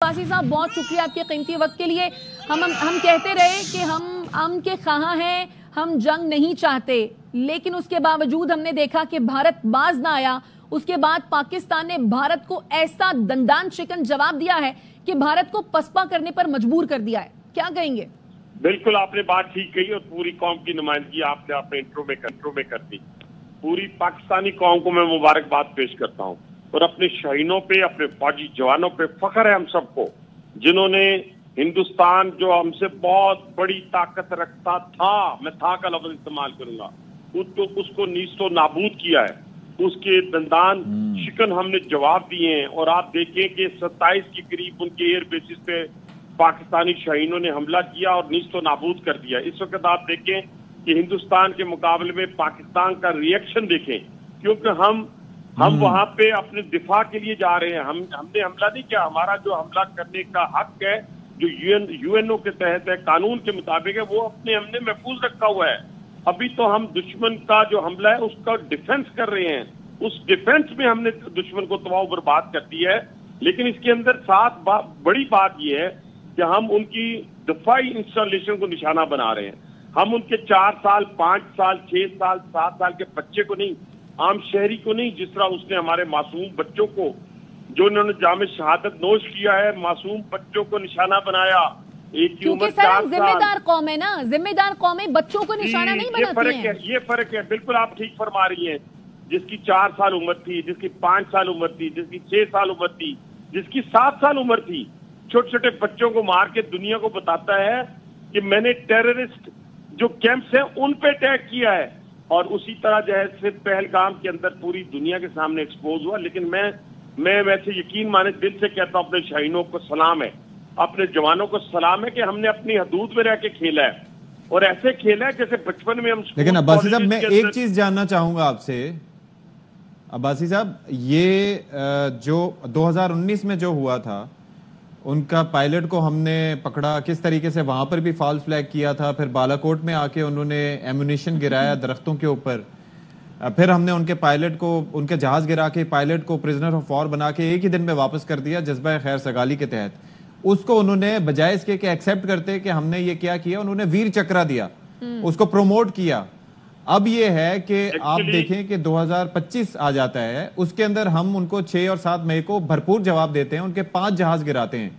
عباسی صاحب بہت شکریہ آپ کے قیمتی وقت کے لیے. ہم کہتے رہے کہ ہم کے خواہاں ہیں, ہم جنگ نہیں چاہتے, لیکن اس کے باوجود ہم نے دیکھا کہ بھارت باز نہ آیا. اس کے بعد پاکستان نے بھارت کو ایسا دندان شکن جواب دیا ہے کہ بھارت کو پسپا کرنے پر مجبور کر دیا ہے. کیا کہیں گے؟ بالکل آپ نے بات ٹھیک کہی اور پوری قوم کی نمائندگی آپ نے اپنے انٹرو میں کر دی. پوری پاکستانی قوم کو میں مبارکباد پیش کرتا ہوں اور اپنے شہینوں پہ, اپنے فوجی جوانوں پہ فخر ہے ہم سب کو, جنہوں نے ہندوستان جو ہم سے بہت بڑی طاقت رکھتا تھا, میں تھا کا لفظ استعمال کروں گا, اس کو نیست و نابود کیا ہے. اس کے دندان شکن ہم نے جواب دیے ہیں. اور آپ دیکھیں کہ 27 کے قریب ان کے ایئر بیسز پہ پاکستانی شہینوں نے حملہ کیا اور نیست و نابود کر دیا. اس وقت آپ دیکھیں کہ ہندوستان کے مقابلے میں پاکستان کا ری ایکشن دیکھیں, کیونکہ ہم وہاں پہ اپنے دفاع کے لیے جا رہے ہیں. ہم نے حملہ نہیں کیا. ہمارا جو حملہ کرنے کا حق ہے جو یو این او کے تحت ہے, قانون کے مطابق ہے, وہ ہم نے محفوظ رکھا ہوا ہے. ابھی تو ہم دشمن کا جو حملہ ہے اس کا ڈیفنس کر رہے ہیں. اس ڈیفنس میں ہم نے دشمن کو تباہ و برباد کر دی ہے. لیکن اس کے اندر ساتھ بڑی بات یہ ہے کہ ہم ان کی دفاعی انسٹالیشن کو نشانہ بنا رہے ہیں. ہم ان کے 4 سال 5 سال 6 سال 7 سال کے بچے کو نہیں, عام شہری کو نہیں, جس طرح اس نے ہمارے معصوم بچوں کو جو انہوں نے جام شہادت نوش کیا ہے, معصوم بچوں کو نشانہ بنایا. ایک کی عمر 4 سال. ذمہ دار قوم ہے نا, ذمہ دار قومیں بچوں کو نشانہ نہیں بناتی ہیں. یہ فرق ہے. بالکل آپ ٹھیک فرما رہی ہیں. جس کی 4 سال عمر تھی, جس کی 5 سال عمر تھی, جس کی 6 سال عمر تھی, جس کی 7 سال عمر تھی, چھوٹے چھوٹے بچوں کو مار کے دنیا کو بتاتا ہے کہ میں نے ٹیررسٹ جو کیمپس ہیں ان پہ اٹیک کیا ہے. اور اسی طرح جو ہے صرف پہلگام کے اندر پوری دنیا کے سامنے ایکسپوز ہوا. لیکن میں ویسے یقین مانے دل سے کہتا ہوں, اپنے شہینوں کو سلام ہے, اپنے جوانوں کو سلام ہے کہ ہم نے اپنی حدود میں رہ کے کھیلا ہے اور ایسے کھیلا ہے جیسے بچپن میں ہم. لیکن عباسی صاحب میں ایک چیز جاننا چاہوں گا آپ سے. عباسی صاحب, یہ جو 2019 میں جو ہوا تھا, ان کا پائلٹ کو ہم نے پکڑا, کس طریقے سے وہاں پر بھی فالس فلیگ کیا تھا, پھر بالاکوٹ میں آ کے انہوں نے ایمونیشن گرایا درختوں کے اوپر, پھر ہم نے ان کے پائلٹ کو, ان کے جہاز گرا کے پائلٹ کو پرزنر آف وار بنا کے ایک ہی دن میں واپس کر دیا جذبہ خیر سگالی کے تحت. اس کو انہوں نے بجائے اس کے کہ ایکسیپٹ کرتے کہ ہم نے یہ کیا, انہوں نے ویر چکرا دیا, اس کو پروموٹ کیا. اب یہ ہے کہ آپ دیکھیں کہ 2025 آ جاتا ہے, اس کے اندر ہم ان کو 6 اور 7 مئی کو بھرپور جواب دیتے ہیں, ان کے 5 جہاز گراتے ہیں,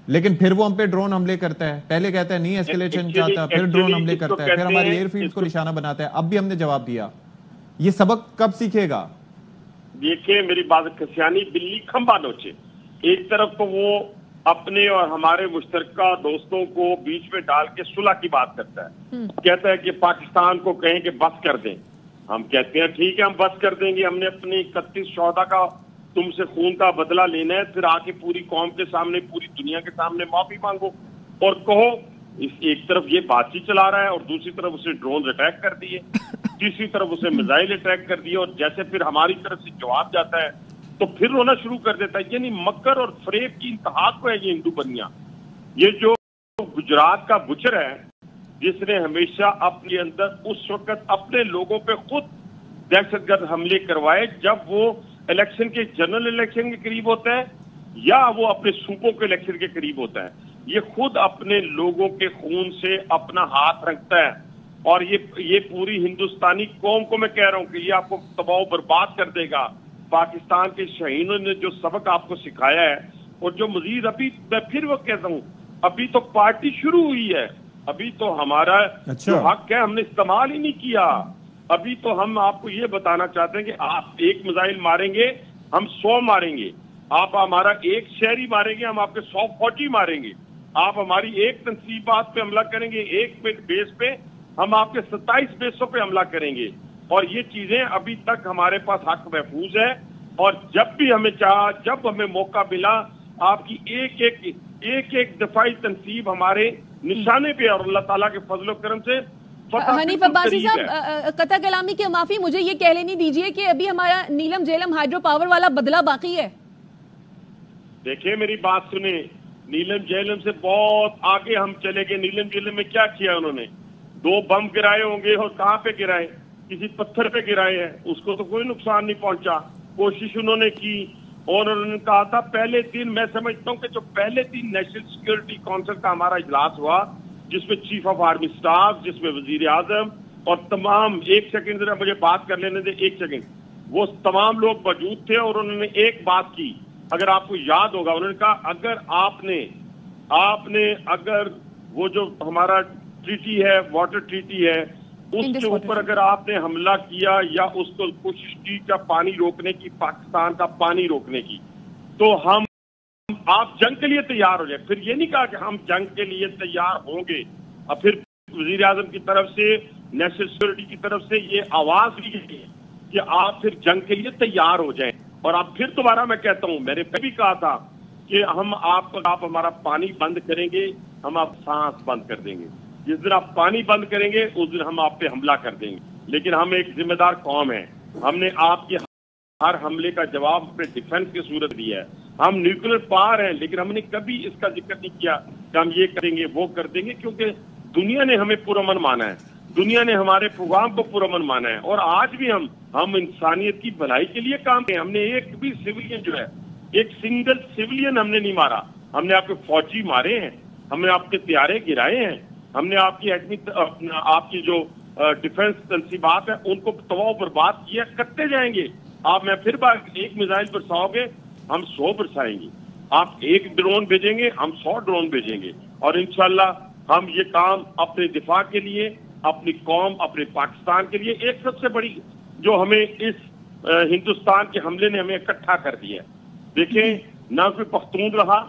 لیکن پھر وہ ہم پہ ڈرون حملے کرتا ہے. پہلے کہتا ہے نہیں ایسکیلیشن چاہتا, پھر ڈرون حملے کرتا ہے, پھر ہماری ایئر فیلڈز کو نشانہ بناتا ہے. اب بھی ہم نے جواب دیا. یہ سبق کب سیکھے گا؟ دیکھیں میری بات, کسیانی بلی کھمبا نوچے. ایک طرف تو وہ اپنے اور ہمارے مشترکہ دوستوں کو بیچ میں ڈال کے صلح کی بات کرتا ہے, کہتا ہے کہ پاکستان کو کہیں کہ بس کر دیں. ہم کہتے ہیں ٹھیک ہے ہم بس کر دیں گے, ہم نے اپنی 31 شہداء کا تم سے خون کا بدلہ لینا ہے, پھر آ کے پوری قوم کے سامنے, پوری دنیا کے سامنے معافی مانگو اور کہو. ایک طرف یہ بات چیت چلا رہا ہے اور دوسری طرف اسے ڈرون اٹیک کر دیے, تیسری طرف اسے میزائل اٹیک کر دیے, اور جیسے پھر ہماری طرف سے جواب جاتا ہے تو پھر رونا شروع کر دیتا ہے. یعنی مکر اور فریب کی انتہا کو ہے یہ ہندو بنیا. یہ جو گجرات کا بچر ہے جس نے ہمیشہ اپنے اندر اس وقت اپنے لوگوں پہ خود دہشت گرد حملے کروائے جب وہ الیکشن کے, جنرل الیکشن کے قریب ہوتا ہے یا وہ اپنے صوبوں کے الیکشن کے قریب ہوتا ہے, یہ خود اپنے لوگوں کے خون سے اپنا ہاتھ رکھتا ہے. اور یہ پوری ہندوستانی قوم کو میں کہہ رہا ہوں کہ یہ آپ کو تباہ و برباد کر دے گا. پاکستان کے شہینوں نے جو سبق آپ کو سکھایا ہے, اور جو مزید ابھی میں پھر وہ کہتا ہوں, ابھی تو پارٹی شروع ہوئی ہے, ابھی تو ہمارا جو حق ہے ہم نے استعمال ہی نہیں کیا. ابھی تو ہم آپ کو یہ بتانا چاہتے ہیں کہ آپ 1 میزائل ماریں گے, ہم 100 ماریں گے. آپ ہمارا 1 شہری ماریں گے, ہم آپ کے 100 فوجی ماریں گے. آپ ہماری 1 تنصیبات پہ حملہ کریں گے, 1 بیس پہ, ہم آپ کے 27 بیسوں پہ حملہ کریں گے. اور یہ چیزیں ابھی تک ہمارے پاس حق محفوظ ہے, اور جب بھی ہمیں چاہا, جب ہمیں موقع ملا, آپ کی ایک دفاعی تنصیب ہمارے نشانے پہ, اور اللہ تعالیٰ کے فضل و کرم سے حنیف عباسی صاحب, قطع کلامی کے معافی, مجھے یہ کہہ لینے دیجئے کہ ابھی ہمارا نیلم جیلم ہائیڈرو پاور والا بدلہ باقی ہے. دیکھیں میری بات سنیں, نیلم جیلم سے بہت آگے ہم چلے گئے. نیلم جیلم میں کیا کیا انہوں نے؟ 2 بم گرائے ہوں گے, اور کہاں پہ گرائے؟ کسی پتھر پہ گرائے ہیں, اس کو تو کوئی نقصان نہیں پہنچا. کوشش انہوں نے کی اور انہوں نے کہا تھا پہلے دن، میں سمجھتا ہوں کہ جو پہلے دن نیشنل سیکورٹی کونسل کا ہمارا اجلاس ہوا، جس میں چیف آف آرمی سٹاف، جس میں وزیر اعظم اور تمام، ایک سیکنڈ ذرا مجھے بات کر لینے دے، ایک سیکنڈ، وہ تمام لوگ موجود تھے اور انہوں نے ایک بات کی، اگر آپ کو یاد ہوگا، انہوں نے کہا اگر آپ نے اگر وہ جو ہمارا ٹریٹی ہے، واٹر ٹریٹی ہے، اس کے اوپر اگر آپ نے حملہ کیا یا اس کو کوشش کی کا پانی روکنے کی، پاکستان کا پانی روکنے کی، تو آپ جنگ کے لیے تیار ہو جائیں۔ پھر یہ نہیں کہا کہ ہم جنگ کے لیے تیار ہوں گے، اور پھر وزیر اعظم کی طرف سے، نیشنل سیکورٹی کی طرف سے یہ آواز دی گئی کہ آپ پھر جنگ کے لیے تیار ہو جائیں۔ اور اب پھر دوبارہ میں کہتا ہوں، میں نے بھی کہا تھا کہ آپ ہمارا پانی بند کریں گے، ہم آپ سانس بند کر دیں گے، جس دن آپ پانی بند کریں گے اس دن ہم آپ پہ حملہ کر دیں گے۔ لیکن ہم ایک ذمہ دار قوم ہیں، ہم نے آپ کے ہر حملے کا جواب اپنے ڈیفنس کی صورت دیا ہے۔ ہم نیوکلیر پاور ہیں، لیکن ہم نے کبھی اس کا ذکر نہیں کیا کہ ہم یہ کریں گے، وہ کر دیں گے، کیونکہ دنیا نے ہمیں پرامن مانا ہے، دنیا نے ہمارے پروگرام کو پرامن مانا ہے، اور آج بھی ہم انسانیت کی بھلائی کے لیے کام کریں۔ ہم نے ایک بھی سویلین جو ہے، ایک سنگل سویلین ہم نے نہیں مارا، ہم نے آپ کے فوجی مارے ہیں، ہم نے آپ کے طیارے گرائے ہیں، ہم نے آپ کی جو ڈیفنس تنصیبات ہیں ان کو تباہ و برباد کیا، کرتے جائیں گے۔ آپ میں پھر ایک میزائل برساؤ گے، ہم 100 برسائیں گے، آپ ایک ڈرون بھیجیں گے، ہم 100 ڈرون بھیجیں گے، اور انشاءاللہ ہم یہ کام اپنے دفاع کے لیے، اپنی قوم، اپنے پاکستان کے لیے، ایک سب سے بڑی جو ہمیں اس ہندوستان کے حملے نے ہمیں اکٹھا کر دیا ہے۔ دیکھیں، نہ کوئی پختون رہا،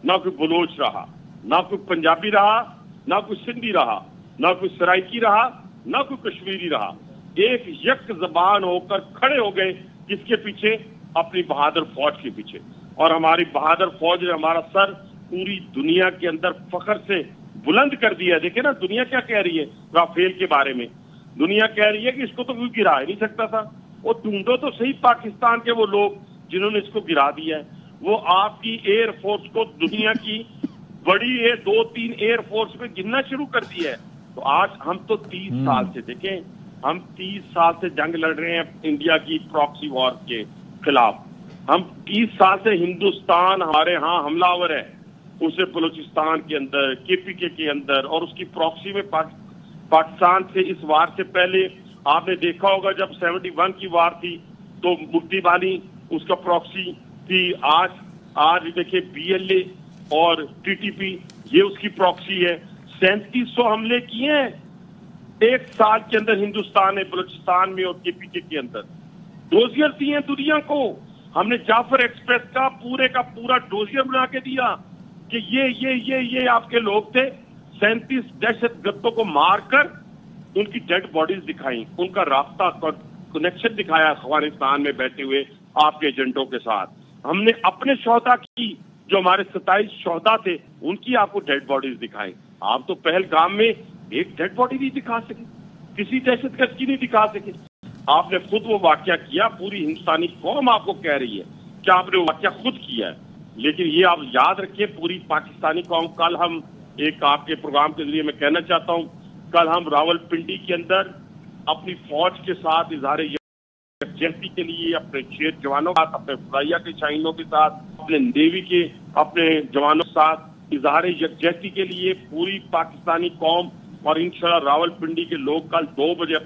نہ کوئی بلوچ رہا، نہ کوئی پنجابی رہا، نہ کوئی سندھی رہا، نہ کوئی سرائکی رہا، نہ کوئی کشمیری رہا، ایک یک زبان ہو کر کھڑے ہو گئے، جس کے پیچھے؟ اپنی بہادر فوج کے پیچھے۔ اور ہماری بہادر فوج نے ہمارا سر پوری دنیا کے اندر فخر سے بلند کر دیا۔ دیکھیں نا دنیا کیا کہہ رہی ہے رافیل کے بارے میں، دنیا کہہ رہی ہے کہ اس کو تو کوئی گرا ہی نہیں سکتا تھا۔ وہ ڈھونڈو تو صحیح پاکستان کے وہ لوگ جنہوں نے اس کو گرا دیا ہے۔ وہ آپ کی ایئر فورس کو دنیا کی بڑی 2-3 ایئر فورس میں گننا شروع کر دیا ہے۔ تو آج ہم تو 30 سال سے، دیکھیں ہم 30 سال سے جنگ لڑ رہے ہیں انڈیا کی پراکسی وار کے خلاف، ہم 30 سال سے ہندوستان ہمارے ہاں حملہ آور ہے، اسے بلوچستان کے اندر، KPK کے اندر، اور اس کی پراکسی میں پاکستان سے اس وار سے پہلے آپ نے دیکھا ہوگا جب 71 کی وار تھی تو مفتی بانی اس کا پراکسی تھی۔ آج دیکھیں BLA اور TTP یہ اس کی پراکسی ہے۔ 3700 حملے کیے ہیں ایک سال کے اندر ہندوستان نے بلوچستان میں اور KPK کے اندر۔ ڈوزیئر دیے دنیا کو، ہم نے جعفر ایکسپریس کا پورا ڈوزیئر بنا کے دیا کہ یہ آپ کے لوگ تھے۔ 37 دہشت گردوں کو مار کر ان کی ڈیڈ باڈیز دکھائیں، ان کا رابطہ کنیکشن دکھایا افغانستان میں بیٹھے ہوئے آپ کے ایجنٹوں کے ساتھ۔ ہم نے اپنے شہداء کی، جو ہمارے 27 شہداء تھے، ان کی آپ کو ڈیڈ باڈیز دکھائیں۔ آپ تو پہلگام میں ایک ڈیڈ باڈی نہیں دکھا سکے، کسی دہشت گرد کی نہیں دکھا سکے۔ آپ نے خود وہ واقعہ کیا، پوری ہندوستانی قوم آپ کو کہہ رہی ہے کہ آپ نے وہ واقعہ خود کیا ہے، لیکن یہ آپ یاد رکھیں پوری پاکستانی قوم۔ کل ہم ایک آپ کے پروگرام کے ذریعے میں کہنا چاہتا ہوں، کل ہم راولپنڈی کے اندر اپنی فوج کے ساتھ اظہار یکجہتی کے لیے اپنے شیر جوانوں کے ساتھ، اپنے فضائیہ کے شاہینوں کے ساتھ، اپنے نیوی کے اپنے جوانوں کے ساتھ اظہار یکجہتی کے لیے پوری پاکستانی قوم اور انشاءاللہ راولپنڈی کے لوگ کل 2 بجے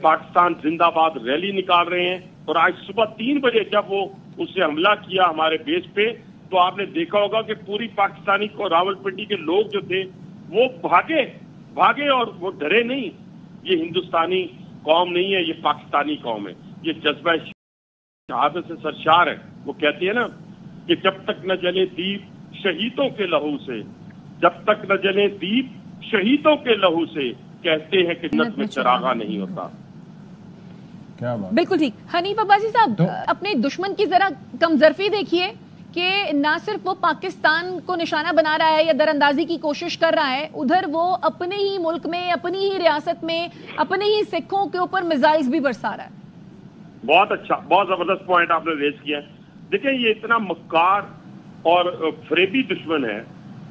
پاکستان زندہ باد ریلی نکال رہے ہیں۔ اور آج صبح 3 بجے جب وہ اس سے حملہ کیا ہمارے بیس پہ، تو آپ نے دیکھا ہوگا کہ پوری پاکستانی کو راولپنڈی کے لوگ جو تھے وہ بھاگے اور وہ ڈرے نہیں۔ یہ ہندوستانی قوم نہیں ہے، یہ پاکستانی قوم ہے، یہ جذبہ شہادت سے سرشار ہے۔ وہ کہتی ہے نا کہ جب تک نہ جلے دیپ شہیدوں کے لہو سے، جب تک نہ جلے دیپ شہیدوں کے لہو سے، کہتے ہیں کہ جنت میں چراغا نہیں ہوتا۔ کیا بات، بالکل ٹھیک۔ حنیف عباسی صاحب، اپنے دشمن کی ذرا کمزرفی دیکھیے کہ نہ صرف وہ پاکستان کو نشانہ بنا رہا ہے یا در اندازی کی کوشش کر رہا ہے، ادھر وہ اپنے ہی ملک میں، اپنی ہی ریاست میں، اپنے ہی سکھوں کے اوپر میزائلز بھی برسا رہا ہے۔ بہت اچھا، بہت زبردست پوائنٹ آپ نے ریز کیا ہے۔ دیکھیں یہ اتنا مکار اور فریبی دشمن ہے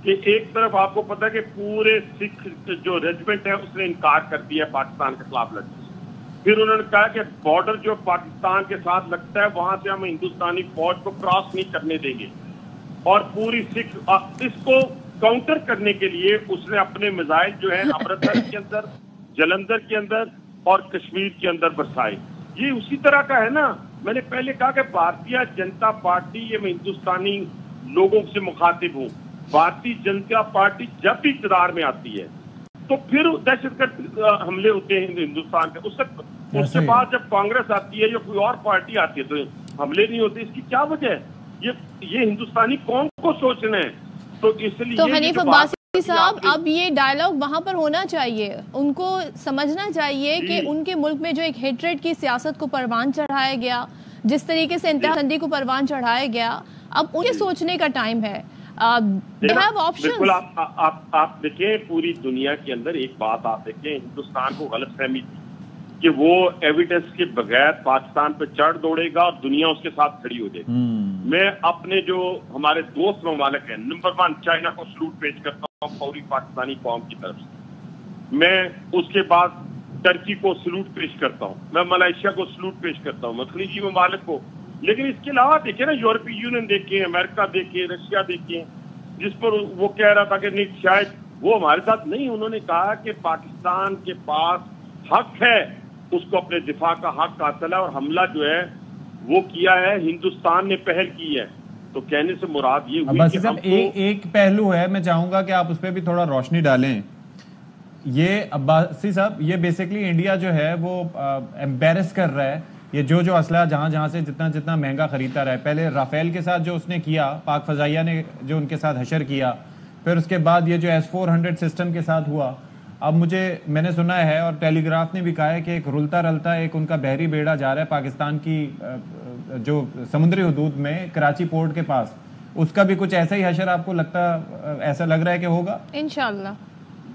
کہ ایک طرف آپ کو پتا ہے کہ پورے سکھ جو ریجمنٹ ہے اس نے انکار کر دیا پاکستان کے خلاف لڑنے سے، پھر انہوں نے کہا کہ بارڈر جو پاکستان کے ساتھ لگتا ہے وہاں سے ہم ہندوستانی فوج کو کراس نہیں کرنے دیں گے، اور پوری سکھ اس کو کاؤنٹر کرنے کے لیے اس نے اپنے میزائل جو ہیں امرتسر کے اندر، جلندھر کے اندر اور کشمیر کے اندر برسائے۔ یہ اسی طرح کا ہے نا، میں نے پہلے کہا کہ بھارتیہ جنتا پارٹی، یہ میں ہندوستانی لوگوں سے مخاطب ہوں، بھارتی جنتا پارٹی جب بھی اقتدار میں آتی ہے تو پھر دہشت گرد حملے ہوتے ہیں ہندوستان کے، اس کے بعد جب کانگریس آتی ہے یا کوئی اور پارٹی آتی ہے تو حملے نہیں ہوتے۔ اس کی کیا وجہ ہے؟ یہ ہندوستانی قوم کو سوچنا ہے۔ تو اس لیے تو حنیف عباسی صاحب، اب یہ ڈائلاگ وہاں پر ہونا چاہیے، ان کو سمجھنا چاہیے کہ ان کے ملک میں جو ایک ہیٹریٹ کی سیاست کو پروان چڑھایا گیا، جس طریقے سے انتہا پسندی کو پروان چڑھایا گیا، اب ان کے سوچنے کا ٹائم ہے۔ بالکل، آپ دیکھیں پوری دنیا کے اندر ایک بات آپ دیکھیں، ہندوستان کو غلط فہمی تھی کہ وہ ایویڈنس کے بغیر پاکستان پہ چڑھ دوڑے گا اور دنیا اس کے ساتھ کھڑی ہو جائے گی۔ میں اپنے جو ہمارے دوست ممالک ہیں، نمبر 1 چائنا کو سلوٹ پیش کرتا ہوں فوری پاکستانی قوم کی طرف سے، میں اس کے بعد ٹرکی کو سلوٹ پیش کرتا ہوں، میں ملائیشیا کو سلوٹ پیش کرتا ہوں، میں خلیجی ممالک کو۔ لیکن اس کے علاوہ دیکھیں نا، یورپی یونین دیکھیں، امریکہ دیکھیں، رشیا دیکھیں، جس پر وہ کہہ رہا تھا کہ نہیں شاید وہ ہمارے ساتھ نہیں، انہوں نے کہا کہ پاکستان کے پاس حق ہے، اس کو اپنے دفاع کا حق حاصل ہے، اور حملہ جو ہے وہ کیا ہے ہندوستان نے پہل کی ہے۔ تو کہنے سے مراد یہ ہوئی کہ ہم ایک پہلو ہے، میں چاہوں گا کہ آپ اس پہ بھی تھوڑا روشنی ڈالیں۔ یہ عباسی صاحب، یہ بیسیکلی انڈیا جو ہے وہ ایمبیرس کر رہا ہے، یہ جو اسلحہ جہاں سے جتنا مہنگا خریدتا رہا ہے، پہلے رافیل کے ساتھ جو اس نے کیا، پاک فضائیہ نے جو ان کے ساتھ حشر کیا، پھر اس کے بعد یہ جو S-400 سسٹم کے ساتھ ہوا، اب میں نے سنا ہے اور ٹیلی گراف نے بھی کہا ہے کہ ایک رلتا رلتا ایک ان کا بحری بیڑا جا رہا ہے پاکستان کی جو سمندری حدود میں کراچی پورٹ کے پاس، اس کا بھی کچھ ایسا ہی حشر آپ کو ایسا لگ رہا ہے کہ ہوگا؟ انشاءاللہ۔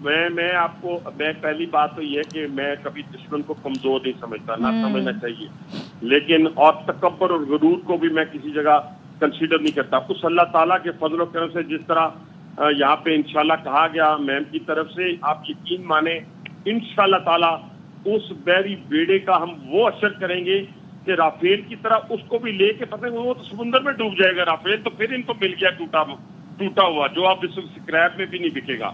میں پہلی بات تو یہ ہے کہ میں کبھی دشمن کو کمزور نہیں سمجھتا، نہ سمجھنا چاہیے، لیکن اور تکبر اور غرور کو بھی میں کسی جگہ کنسیڈر نہیں کرتا۔ اس اللہ تعالیٰ کے فضل و کرم سے جس طرح یہاں پہ انشاءاللہ کہا گیا میم کی طرف سے، آپ یقین مانیں انشاءاللہ تعالیٰ اس بحری بیڑے کا ہم وہ اثر کریں گے کہ رافیل کی طرح اس کو بھی لے کے پتہ وہ تو سمندر میں ڈوب جائے گا رافیل، تو پھر ان کو مل گیا ٹوٹا ہوا، جو آپ اس سکریپ میں بھی نہیں بکے گا۔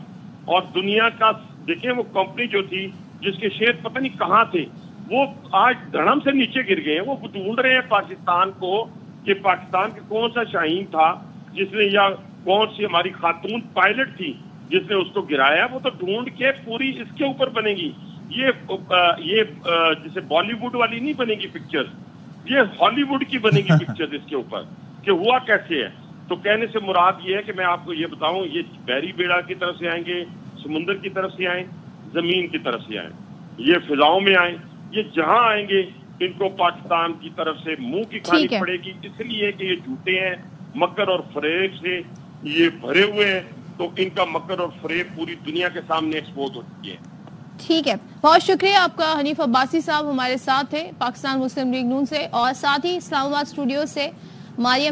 اور دنیا کا دیکھیں وہ کمپنی جو تھی جس کے شیئر پتہ نہیں کہاں تھے، وہ آج دھڑم سے نیچے گر گئے ہیں۔ وہ ڈھونڈ رہے ہیں پاکستان کو کہ پاکستان کے کون سا شاہین تھا جس نے، یا کون سی ہماری خاتون پائلٹ تھی جس نے اس کو گرایا، وہ تو ڈھونڈ کے پوری اس کے اوپر بنے گی۔ یہ جیسے بالی ووڈ والی نہیں بنے گی پکچر، یہ ہالی ووڈ کی بنے گی پکچر اس کے اوپر کہ ہوا کیسے ہے۔ تو کہنے سے مراد یہ ہے کہ میں آپ کو یہ بتاؤں، یہ بحری بیڑا کی طرف سے آئیں گے، سمندر کی طرف سے آئیں، زمین کی طرف سے آئیں، یہ فضاؤں میں آئیں، یہ جہاں آئیں گے ان کو پاکستان کی طرف سے منہ کی کھانی پڑے گی، اس لیے کہ یہ جھوٹے ہیں، مکر اور فریب سے یہ بھرے ہوئے ہیں، تو ان کا مکر اور فریب پوری دنیا کے سامنے ایکسپوز ہو چکی ہے۔ ٹھیک ہے، بہت شکریہ آپ کا حنیف عباسی صاحب، ہمارے ساتھ تھے پاکستان مسلم لیگ نون سے، اور ساتھ ہی اسلام آباد اسٹوڈیو سے مریم